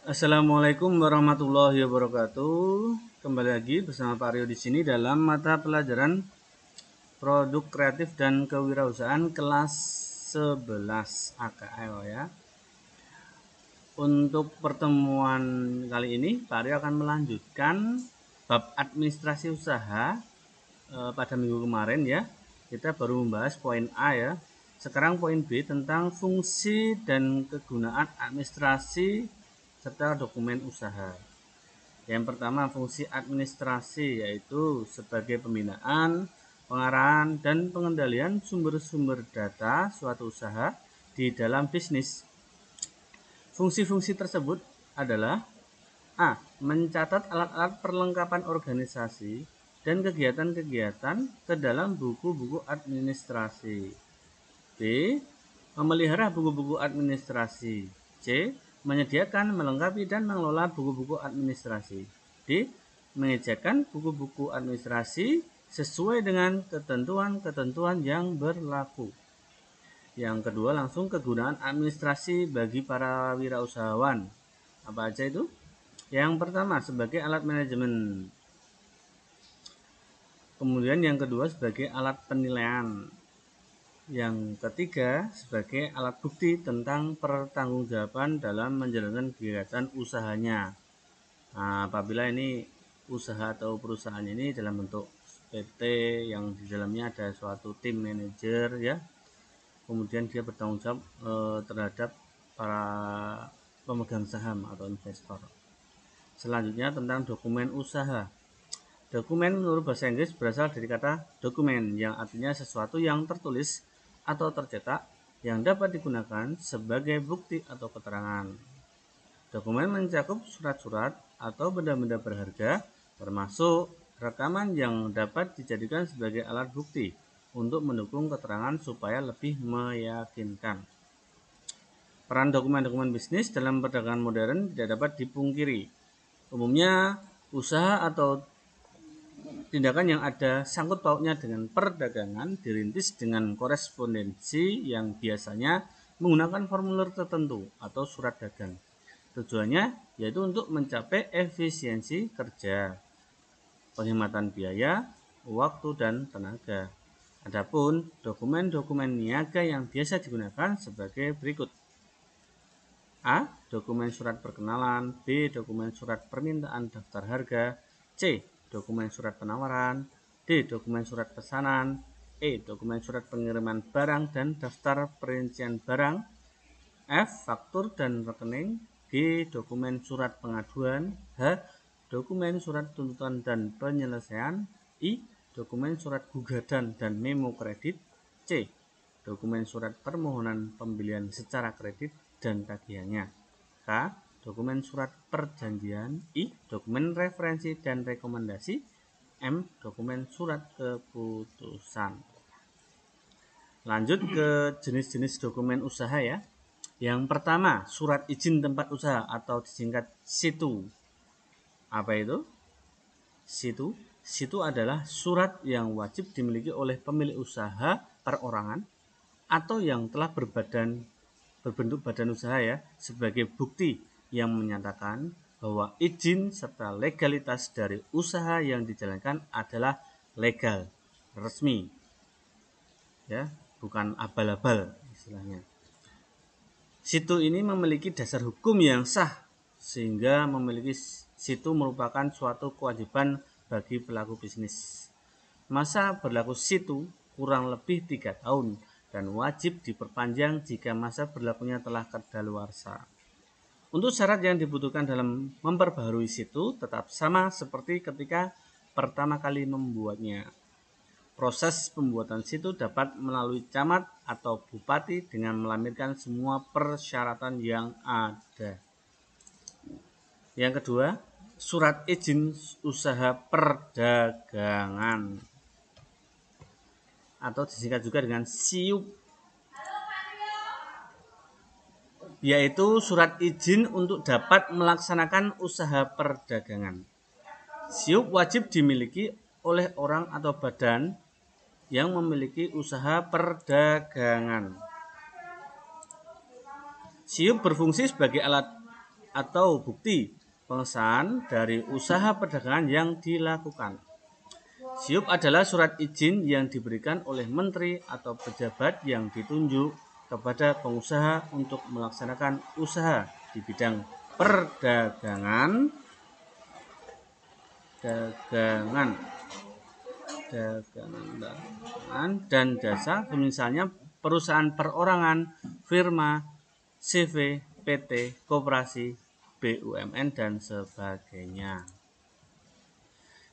Assalamualaikum warahmatullahi wabarakatuh. Kembali lagi bersama Pak Rio di sini dalam mata pelajaran Produk Kreatif dan Kewirausahaan kelas 11 AKL ya. Untuk pertemuan kali ini Pak Rio akan melanjutkan bab administrasi usaha pada minggu kemarin ya. Kita baru membahas poin A ya. Sekarang poin B tentang fungsi dan kegunaan administrasi serta dokumen usaha. Yang pertama, fungsi administrasi yaitu sebagai pembinaan, pengarahan, dan pengendalian sumber-sumber data suatu usaha di dalam bisnis. Fungsi-fungsi tersebut adalah A. Mencatat alat-alat perlengkapan organisasi dan kegiatan-kegiatan ke dalam buku-buku administrasi. B. Memelihara buku-buku administrasi. C. Menyediakan, melengkapi, dan mengelola buku-buku administrasi. D. Mengejarkan buku-buku administrasi sesuai dengan ketentuan-ketentuan yang berlaku. Yang kedua, langsung kegunaan administrasi bagi para wirausahawan. Apa aja itu? Yang pertama, sebagai alat manajemen. Kemudian yang kedua, sebagai alat penilaian. Yang ketiga, sebagai alat bukti tentang pertanggungjawaban dalam menjalankan kegiatan usahanya. Nah, apabila ini usaha atau perusahaan ini dalam bentuk PT yang di dalamnya ada suatu tim manajer ya, kemudian dia bertanggung jawab terhadap para pemegang saham atau investor. Selanjutnya tentang dokumen usaha. Dokumen menurut bahasa Inggris berasal dari kata dokumen yang artinya sesuatu yang tertulis atau tercetak yang dapat digunakan sebagai bukti atau keterangan. Dokumen mencakup surat-surat atau benda-benda berharga, termasuk rekaman yang dapat dijadikan sebagai alat bukti untuk mendukung keterangan supaya lebih meyakinkan. Peran dokumen-dokumen bisnis dalam perdagangan modern tidak dapat dipungkiri. Umumnya, usaha atau tindakan yang ada sangkut pautnya dengan perdagangan dirintis dengan korespondensi yang biasanya menggunakan formulir tertentu atau surat dagang. Tujuannya yaitu untuk mencapai efisiensi kerja, penghematan biaya, waktu, dan tenaga. Adapun dokumen-dokumen niaga yang biasa digunakan sebagai berikut. A. Dokumen surat perkenalan. B. Dokumen surat permintaan daftar harga. C. Dokumen surat penawaran. D. Dokumen surat pesanan. E. Dokumen surat pengiriman barang dan daftar perincian barang. F. Faktur dan rekening. G. Dokumen surat pengaduan. H. Dokumen surat tuntutan dan penyelesaian. I. Dokumen surat gugatan dan memo kredit. C. Dokumen surat permohonan pembelian secara kredit dan tagihannya. K. Dokumen surat perjanjian. I. Dokumen referensi dan rekomendasi. M. Dokumen surat keputusan. Lanjut ke jenis-jenis dokumen usaha ya. Yang pertama, surat izin tempat usaha atau disingkat SITU. Apa itu? SITU. SITU adalah surat yang wajib dimiliki oleh pemilik usaha perorangan atau yang telah berbentuk badan usaha ya, sebagai bukti yang menyatakan bahwa izin serta legalitas dari usaha yang dijalankan adalah legal, resmi. Ya, bukan abal-abal istilahnya. SITU ini memiliki dasar hukum yang sah sehingga memiliki SITU merupakan suatu kewajiban bagi pelaku bisnis. Masa berlaku SITU kurang lebih 3 tahun dan wajib diperpanjang jika masa berlakunya telah kadaluarsa. Untuk syarat yang dibutuhkan dalam memperbaharui SITU tetap sama seperti ketika pertama kali membuatnya. Proses pembuatan SITU dapat melalui camat atau bupati dengan melampirkan semua persyaratan yang ada. Yang kedua, surat izin usaha perdagangan atau disingkat juga dengan SIUP, yaitu surat izin untuk dapat melaksanakan usaha perdagangan. SIUP wajib dimiliki oleh orang atau badan yang memiliki usaha perdagangan. SIUP berfungsi sebagai alat atau bukti pengesahan dari usaha perdagangan yang dilakukan. SIUP adalah surat izin yang diberikan oleh menteri atau pejabat yang ditunjuk kepada pengusaha untuk melaksanakan usaha di bidang perdagangan, dan jasa, misalnya perusahaan perorangan, firma, CV, PT, koperasi, BUMN, dan sebagainya.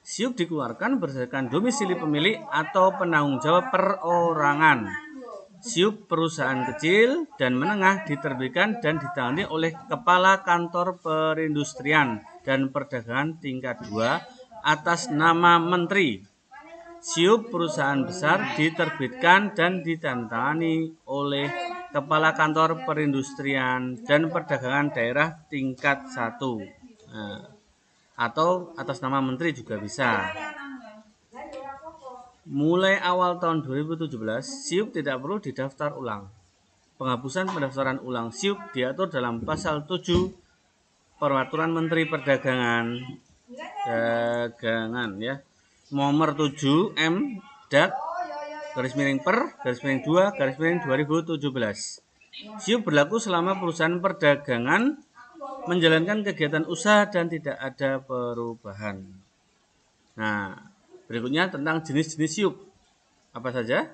SIUP dikeluarkan berdasarkan domisili pemilik atau penanggung jawab perorangan. SIUP perusahaan kecil dan menengah diterbitkan dan ditangani oleh Kepala Kantor Perindustrian dan Perdagangan tingkat 2 atas nama Menteri. SIUP perusahaan besar diterbitkan dan ditandatangani oleh Kepala Kantor Perindustrian dan Perdagangan daerah tingkat 1. Atau atas nama menteri juga bisa. Mulai awal tahun 2017, SIUP tidak perlu didaftar ulang. Penghapusan pendaftaran ulang SIUP diatur dalam pasal 7 Peraturan Menteri Perdagangan ya, nomor 7 M DAT /2/2017. SIUP berlaku selama perusahaan perdagangan menjalankan kegiatan usaha dan tidak ada perubahan. Nah, berikutnya tentang jenis-jenis SIUP. Apa saja?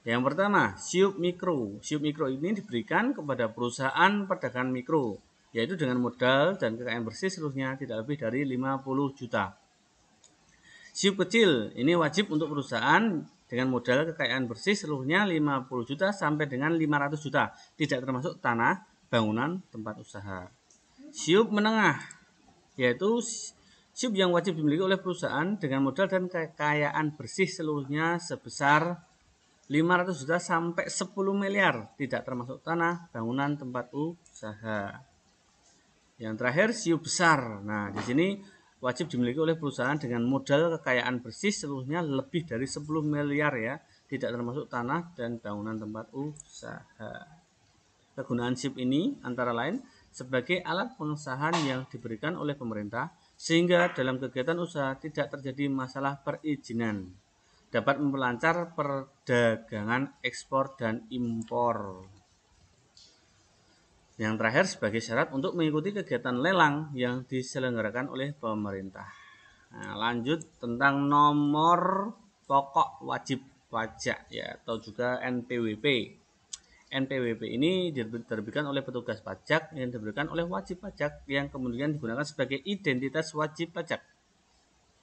Yang pertama, SIUP mikro. SIUP mikro ini diberikan kepada perusahaan perdagangan mikro, yaitu dengan modal dan kekayaan bersih seluruhnya tidak lebih dari 50 juta. SIUP kecil ini wajib untuk perusahaan dengan modal kekayaan bersih seluruhnya 50 juta sampai dengan 500 juta, tidak termasuk tanah, bangunan, tempat usaha. SIUP menengah, yaitu SIUP yang wajib dimiliki oleh perusahaan dengan modal dan kekayaan bersih seluruhnya sebesar 500 juta sampai 10 miliar, tidak termasuk tanah, bangunan, tempat usaha. Yang terakhir, SIUP besar. Nah, di sini wajib dimiliki oleh perusahaan dengan modal kekayaan bersih seluruhnya lebih dari 10 miliar ya, tidak termasuk tanah dan bangunan tempat usaha. Kegunaan SIUP ini antara lain sebagai alat pengesahan yang diberikan oleh pemerintah sehingga dalam kegiatan usaha tidak terjadi masalah perizinan, dapat memperlancar perdagangan ekspor dan impor. Yang terakhir sebagai syarat untuk mengikuti kegiatan lelang yang diselenggarakan oleh pemerintah. Nah, lanjut tentang nomor pokok wajib pajak ya, atau juga NPWP. NPWP ini diterbitkan oleh petugas pajak yang diberikan oleh wajib pajak yang kemudian digunakan sebagai identitas wajib pajak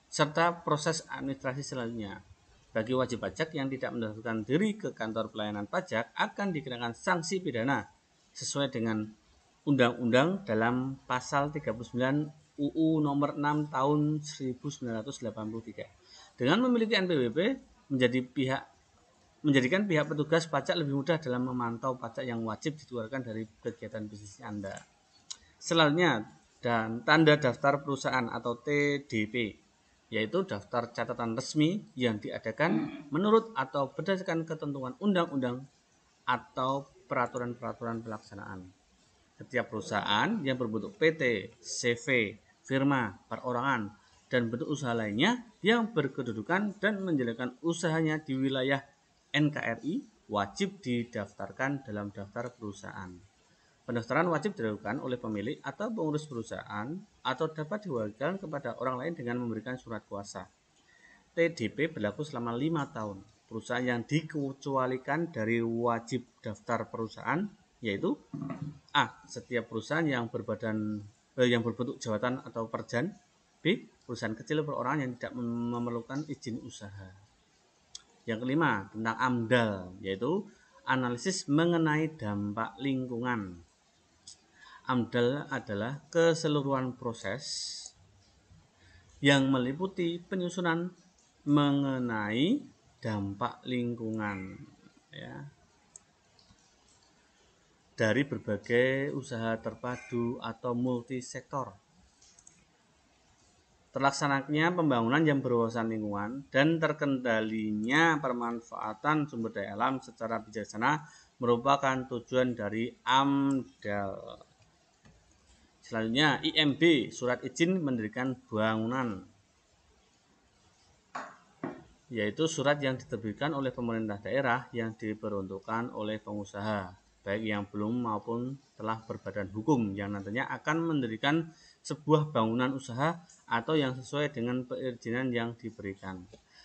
serta proses administrasi selanjutnya. Bagi wajib pajak yang tidak mendaftarkan diri ke kantor pelayanan pajak akan dikenakan sanksi pidana sesuai dengan undang-undang dalam pasal 39 UU nomor 6 tahun 1983. Dengan memiliki NPWP menjadikan pihak petugas pajak lebih mudah dalam memantau pajak yang wajib dikeluarkan dari kegiatan bisnis Anda. Selanjutnya, dan tanda daftar perusahaan atau TDP, yaitu daftar catatan resmi yang diadakan menurut atau berdasarkan ketentuan undang-undang atau peraturan-peraturan pelaksanaan. Setiap perusahaan yang berbentuk PT, CV, firma, perorangan, dan bentuk usaha lainnya yang berkedudukan dan menjalankan usahanya di wilayah NKRI wajib didaftarkan dalam daftar perusahaan. Pendaftaran wajib dilakukan oleh pemilik atau pengurus perusahaan atau dapat diwakilkan kepada orang lain dengan memberikan surat kuasa. TDP berlaku selama 5 tahun. Perusahaan yang dikecualikan dari wajib daftar perusahaan yaitu A. Setiap perusahaan yang berbentuk jabatan atau perjan. B. Perusahaan kecil perorangan yang tidak memerlukan izin usaha. Yang kelima, tentang AMDAL, yaitu analisis mengenai dampak lingkungan. AMDAL adalah keseluruhan proses yang meliputi penyusunan mengenai dampak lingkungan ya, dari berbagai usaha terpadu atau multisektor. Terlaksananya pembangunan yang berwawasan lingkungan dan terkendalinya pemanfaatan sumber daya alam secara bijaksana merupakan tujuan dari AMDAL. Selanjutnya IMB, surat izin mendirikan bangunan, yaitu surat yang diterbitkan oleh pemerintah daerah yang diperuntukkan oleh pengusaha, baik yang belum maupun telah berbadan hukum, yang nantinya akan mendirikan sebuah bangunan usaha atau yang sesuai dengan perizinan yang diberikan.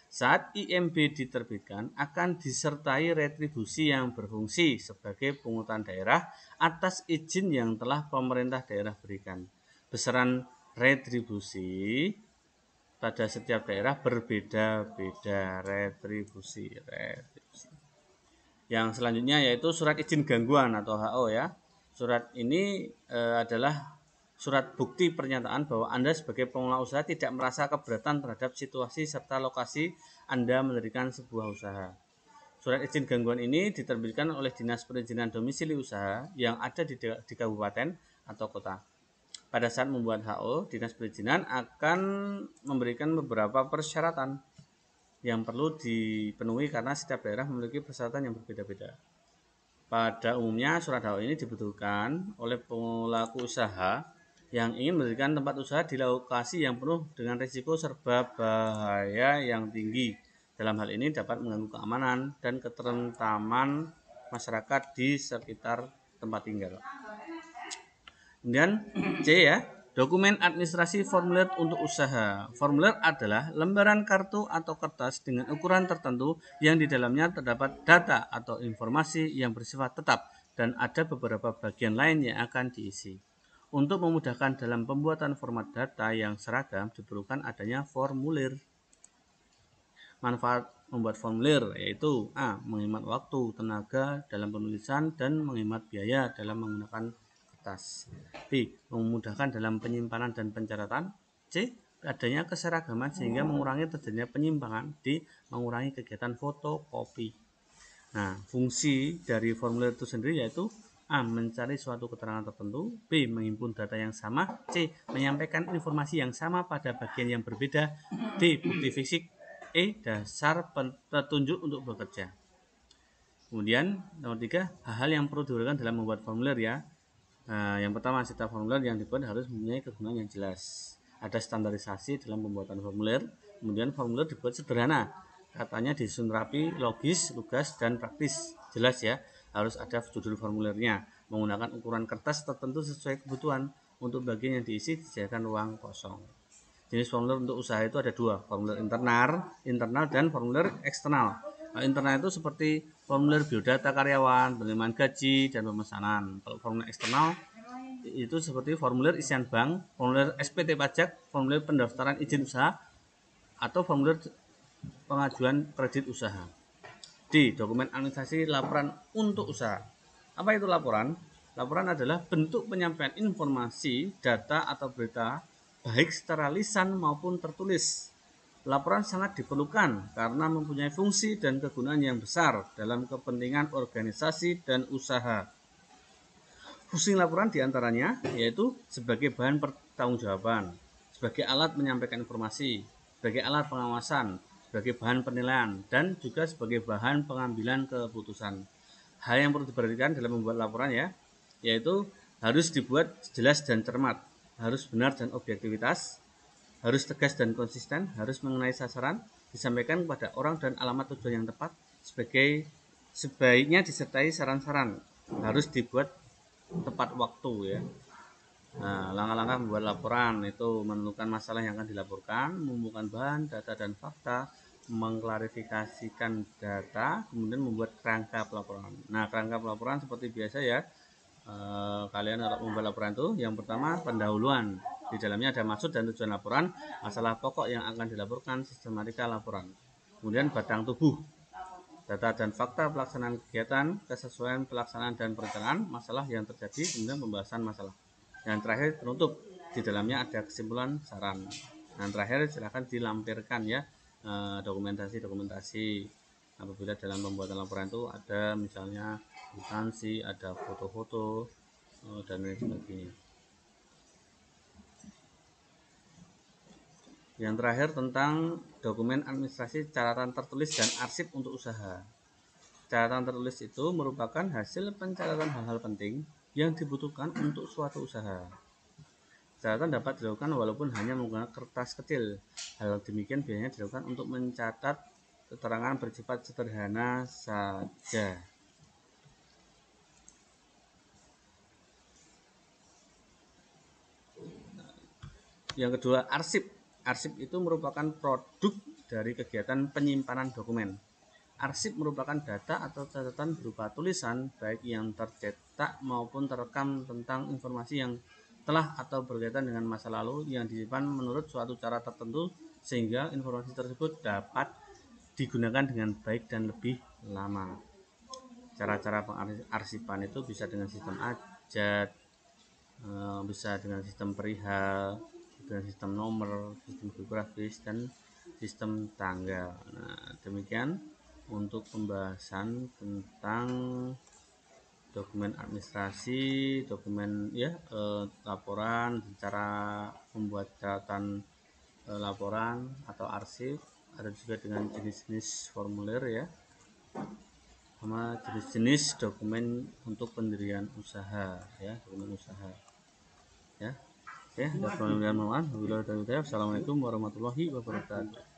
Saat IMB diterbitkan, akan disertai retribusi yang berfungsi sebagai pungutan daerah atas izin yang telah pemerintah daerah berikan. Besaran retribusi pada setiap daerah berbeda-beda. Retribusi. Yang selanjutnya yaitu surat izin gangguan atau HO ya. Surat ini adalah surat bukti pernyataan bahwa Anda sebagai pengelola usaha tidak merasa keberatan terhadap situasi serta lokasi Anda mendirikan sebuah usaha. Surat izin gangguan ini diterbitkan oleh Dinas Perizinan Domisili Usaha yang ada di kabupaten atau kota. Pada saat membuat HO, Dinas Perizinan akan memberikan beberapa persyaratan yang perlu dipenuhi karena setiap daerah memiliki persyaratan yang berbeda-beda. Pada umumnya, surat HO ini dibutuhkan oleh pelaku usaha yang ingin mendirikan tempat usaha di lokasi yang penuh dengan risiko serba bahaya yang tinggi. Dalam hal ini dapat mengganggu keamanan dan ketentraman masyarakat di sekitar tempat tinggal. Kemudian C ya, dokumen administrasi formulir untuk usaha. Formulir adalah lembaran kartu atau kertas dengan ukuran tertentu yang di dalamnya terdapat data atau informasi yang bersifat tetap dan ada beberapa bagian lain yang akan diisi. Untuk memudahkan dalam pembuatan format data yang seragam diperlukan adanya formulir. Manfaat membuat formulir yaitu A. Menghemat waktu, tenaga dalam penulisan dan menghemat biaya dalam menggunakan kertas. B. Memudahkan dalam penyimpanan dan pencatatan. C. Adanya keseragaman sehingga mengurangi terjadinya penyimpangan. D. Mengurangi kegiatan fotokopi. Nah, fungsi dari formulir itu sendiri yaitu A. Mencari suatu keterangan tertentu. B. Menghimpun data yang sama. C. Menyampaikan informasi yang sama pada bagian yang berbeda. D. Bukti fisik. E. Dasar petunjuk untuk bekerja. Kemudian nomor 3, hal-hal yang perlu diuraikan dalam membuat formulir ya. Nah, yang pertama, setiap formulir yang dibuat harus mempunyai kegunaan yang jelas. Ada standarisasi dalam pembuatan formulir. Kemudian formulir dibuat sederhana. Katanya disusun rapi, logis, lugas, dan praktis. Jelas ya, harus ada judul formulirnya. Menggunakan ukuran kertas tertentu sesuai kebutuhan. Untuk bagian yang diisi disediakan ruang kosong. Jenis formulir untuk usaha itu ada 2, formulir internal dan formulir eksternal. Internal itu seperti formulir biodata karyawan, penerimaan gaji, dan pemesanan. Kalau formulir eksternal itu seperti formulir isian bank, formulir SPT pajak, formulir pendaftaran izin usaha, atau formulir pengajuan kredit usaha. D. Dokumen administrasi laporan untuk usaha. Apa itu laporan? Laporan adalah bentuk penyampaian informasi, data, atau berita baik secara lisan maupun tertulis. Laporan sangat diperlukan karena mempunyai fungsi dan kegunaan yang besar dalam kepentingan organisasi dan usaha. Fungsi laporan diantaranya yaitu sebagai bahan pertanggungjawaban, sebagai alat menyampaikan informasi, sebagai alat pengawasan, sebagai bahan penilaian, dan juga sebagai bahan pengambilan keputusan. Hal yang perlu diperhatikan dalam membuat laporan ya, yaitu harus dibuat jelas dan cermat, harus benar dan objektivitas, harus tegas dan konsisten, harus mengenai sasaran, disampaikan kepada orang dan alamat tujuan yang tepat, sebaiknya disertai saran-saran, harus dibuat tepat waktu ya. Nah, langkah-langkah membuat laporan itu menentukan masalah yang akan dilaporkan, mengumpulkan bahan, data dan fakta, mengklarifikasikan data, kemudian membuat kerangka pelaporan. Nah, kerangka pelaporan seperti biasa ya. Kalian harus membuat laporan itu yang pertama pendahuluan. Di dalamnya ada maksud dan tujuan laporan, masalah pokok yang akan dilaporkan, sistematika laporan. Kemudian batang tubuh, data dan fakta pelaksanaan kegiatan, kesesuaian pelaksanaan dan perencanaan, masalah yang terjadi, kemudian pembahasan masalah. Yang terakhir penutup, di dalamnya ada kesimpulan saran. Yang terakhir silakan dilampirkan ya dokumentasi apabila dalam pembuatan laporan itu ada misalnya instansi, ada foto-foto dan lain sebagainya. Yang terakhir tentang dokumen administrasi catatan tertulis dan arsip untuk usaha. Catatan tertulis itu merupakan hasil pencatatan hal-hal penting yang dibutuhkan untuk suatu usaha. Catatan dapat dilakukan walaupun hanya menggunakan kertas kecil. Hal demikian biasanya dilakukan untuk mencatat keterangan bersifat sederhana saja. Yang kedua, arsip. Arsip itu merupakan produk dari kegiatan penyimpanan dokumen. Arsip merupakan data atau catatan berupa tulisan, baik yang tercetak maupun terekam tentang informasi yang telah atau berkaitan dengan masa lalu yang disimpan menurut suatu cara tertentu sehingga informasi tersebut dapat digunakan dengan baik dan lebih lama. Cara-cara pengarsipan itu bisa dengan sistem abjad, bisa dengan sistem perihal, dengan sistem nomor, sistem geografis, dan sistem tanggal. Nah, demikian untuk pembahasan tentang dokumen administrasi, dokumen laporan, cara membuat catatan laporan atau arsip, ada juga dengan jenis-jenis formulir ya, sama jenis-jenis dokumen untuk pendirian usaha ya, dokumen usaha ya. Oke, ada pertanyaan. Assalamualaikum warahmatullahi wabarakatuh.